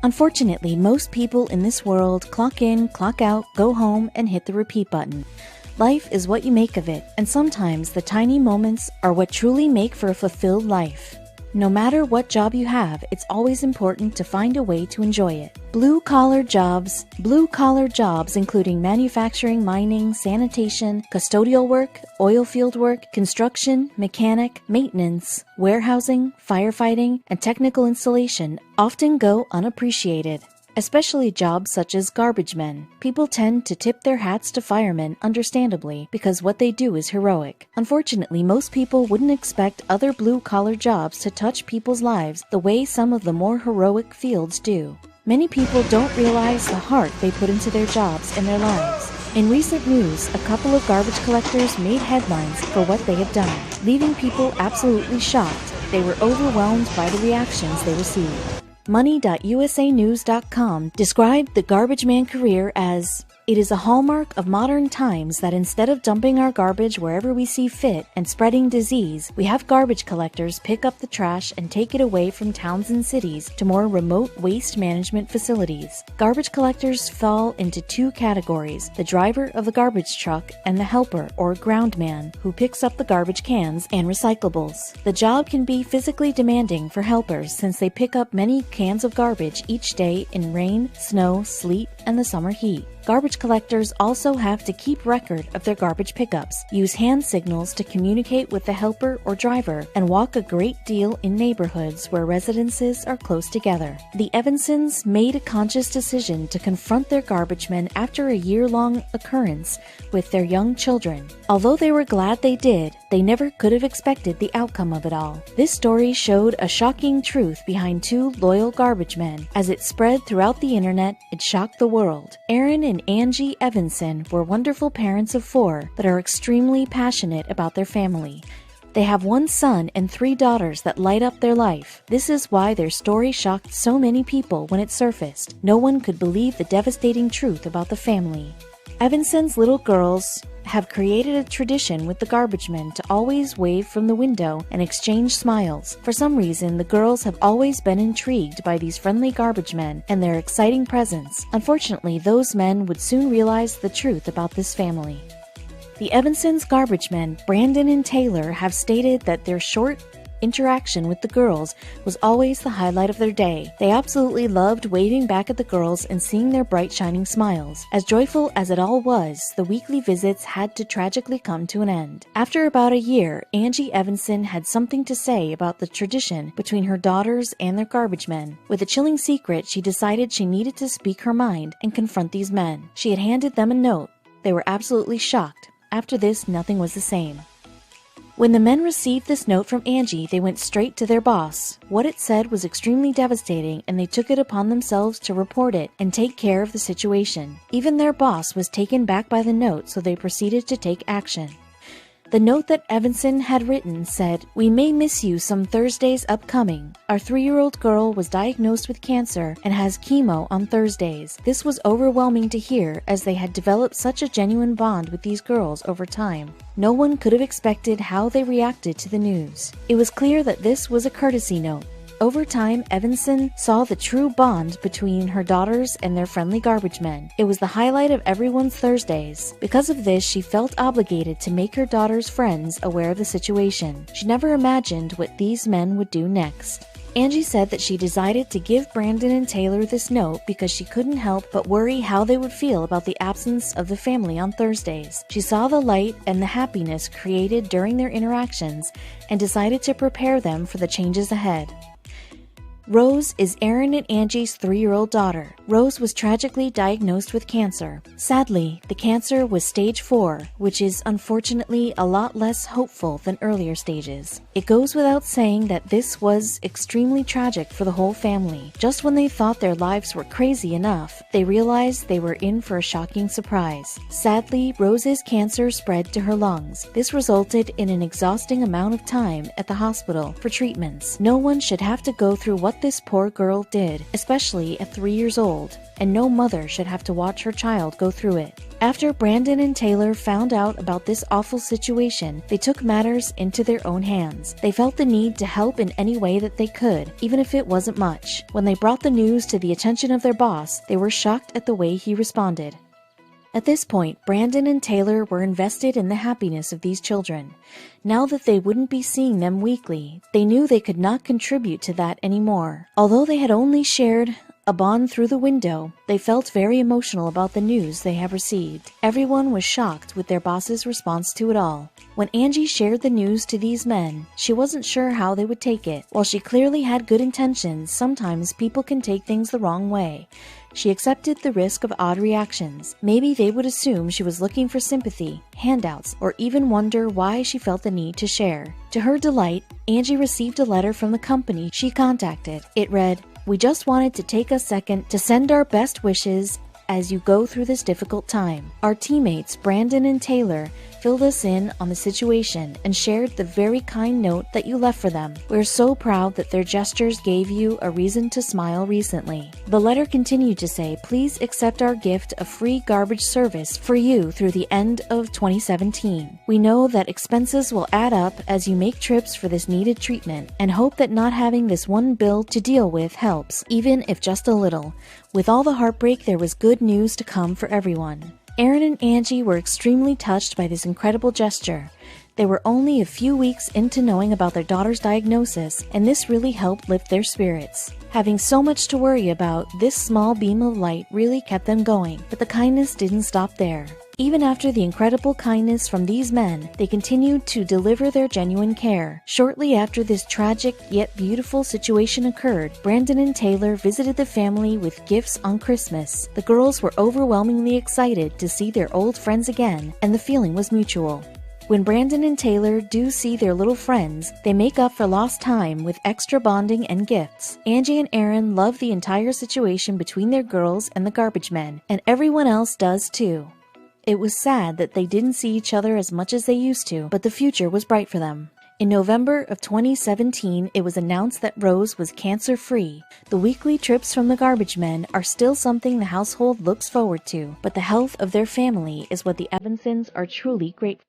Unfortunately, most people in this world clock in, clock out, go home, and hit the repeat button. Life is what you make of it, and sometimes the tiny moments are what truly make for a fulfilled life. No matter what job you have, it's always important to find a way to enjoy it. Blue-collar jobs including manufacturing, mining, sanitation, custodial work, oil field work, construction, mechanic, maintenance, warehousing, firefighting, and technical installation often go unappreciated. Especially jobs such as garbage men. People tend to tip their hats to firemen, understandably, because what they do is heroic. Unfortunately, most people wouldn't expect other blue-collar jobs to touch people's lives the way some of the more heroic fields do. Many people don't realize the heart they put into their jobs and their lives. In recent news, a couple of garbage collectors made headlines for what they had done, leaving people absolutely shocked. They were overwhelmed by the reactions they received. Money.usanews.com described the garbage man career as, "It is a hallmark of modern times that instead of dumping our garbage wherever we see fit and spreading disease, we have garbage collectors pick up the trash and take it away from towns and cities to more remote waste management facilities." Garbage collectors fall into two categories: the driver of the garbage truck and the helper or ground man who picks up the garbage cans and recyclables. The job can be physically demanding for helpers since they pick up many cans of garbage each day in rain, snow, sleet, and the summer heat. Garbage collectors also have to keep record of their garbage pickups, use hand signals to communicate with the helper or driver, and walk a great deal in neighborhoods where residences are close together. The Evansons made a conscious decision to confront their garbage men after a year-long occurrence with their young children. Although they were glad they did, they never could have expected the outcome of it all. This story showed a shocking truth behind two loyal garbage men. As it spread throughout the internet, it shocked the world. Aaron and Angie Evanson were wonderful parents of 4 that are extremely passionate about their family. They have 1 son and 3 daughters that light up their life. This is why their story shocked so many people when it surfaced. No one could believe the devastating truth about the family. Evanson's little girls have created a tradition with the garbage men to always wave from the window and exchange smiles. For some reason, the girls have always been intrigued by these friendly garbage men and their exciting presence. Unfortunately, those men would soon realize the truth about this family. The Evansons' garbage men, Brandon and Taylor, have stated that their short interaction with the girls was always the highlight of their day. They absolutely loved waving back at the girls and seeing their bright shining smiles. As joyful as it all was, the weekly visits had to tragically come to an end. After about a year, Angie Evanson had something to say about the tradition between her daughters and their garbage men. With a chilling secret, she decided she needed to speak her mind and confront these men. She had handed them a note. They were absolutely shocked. After this, nothing was the same. When the men received this note from Angie, they went straight to their boss. What it said was extremely devastating, and they took it upon themselves to report it and take care of the situation. Even their boss was taken back by the note, so they proceeded to take action. The note that Evanson had written said, "We may miss you some Thursdays upcoming. Our 3-year-old girl was diagnosed with cancer and has chemo on Thursdays." This was overwhelming to hear, as they had developed such a genuine bond with these girls over time. No one could have expected how they reacted to the news. It was clear that this was a courtesy note. Over time, Evanson saw the true bond between her daughters and their friendly garbage men. It was the highlight of everyone's Thursdays. Because of this, she felt obligated to make her daughter's friends aware of the situation. She never imagined what these men would do next. Angie said that she decided to give Brandon and Taylor this note because she couldn't help but worry how they would feel about the absence of the family on Thursdays. She saw the light and the happiness created during their interactions and decided to prepare them for the changes ahead. Rose is Aaron and Angie's 3-year-old daughter. Rose was tragically diagnosed with cancer. Sadly, the cancer was stage 4, which is unfortunately a lot less hopeful than earlier stages. It goes without saying that this was extremely tragic for the whole family. Just when they thought their lives were crazy enough, they realized they were in for a shocking surprise. Sadly, Rose's cancer spread to her lungs. This resulted in an exhausting amount of time at the hospital for treatments. No one should have to go through what what this poor girl did, especially at 3 years old, and no mother should have to watch her child go through it. After Brandon and Taylor found out about this awful situation, they took matters into their own hands. They felt the need to help in any way that they could, even if it wasn't much. When they brought the news to the attention of their boss, they were shocked at the way he responded. At this point, Brandon and Taylor were invested in the happiness of these children. Now that they wouldn't be seeing them weekly, they knew they could not contribute to that anymore. Although they had only shared a bond through the window, they felt very emotional about the news they have received. Everyone was shocked with their boss's response to it all. When Angie shared the news to these men, she wasn't sure how they would take it. While she clearly had good intentions, sometimes people can take things the wrong way. She accepted the risk of odd reactions. Maybe they would assume she was looking for sympathy, handouts, or even wonder why she felt the need to share. To her delight, Angie received a letter from the company she contacted. It read, "We just wanted to take a second to send our best wishes as you go through this difficult time. Our teammates, Brandon and Taylor, filled us in on the situation and shared the very kind note that you left for them. We're so proud that their gestures gave you a reason to smile recently." The letter continued to say, "Please accept our gift of free garbage service for you through the end of 2017. We know that expenses will add up as you make trips for this needed treatment and hope that not having this one bill to deal with helps, even if just a little. With all the heartbreak, there was good news to come for everyone." Aaron and Angie were extremely touched by this incredible gesture. They were only a few weeks into knowing about their daughter's diagnosis, and this really helped lift their spirits. Having so much to worry about, this small beam of light really kept them going, but the kindness didn't stop there. Even after the incredible kindness from these men, they continued to deliver their genuine care. Shortly after this tragic yet beautiful situation occurred, Brandon and Taylor visited the family with gifts on Christmas. The girls were overwhelmingly excited to see their old friends again, and the feeling was mutual. When Brandon and Taylor do see their little friends, they make up for lost time with extra bonding and gifts. Angie and Aaron love the entire situation between their girls and the garbage men, and everyone else does too. It was sad that they didn't see each other as much as they used to, but the future was bright for them. In November of 2017, it was announced that Rose was cancer-free. The weekly trips from the garbage men are still something the household looks forward to, but the health of their family is what the Evansons are truly grateful for.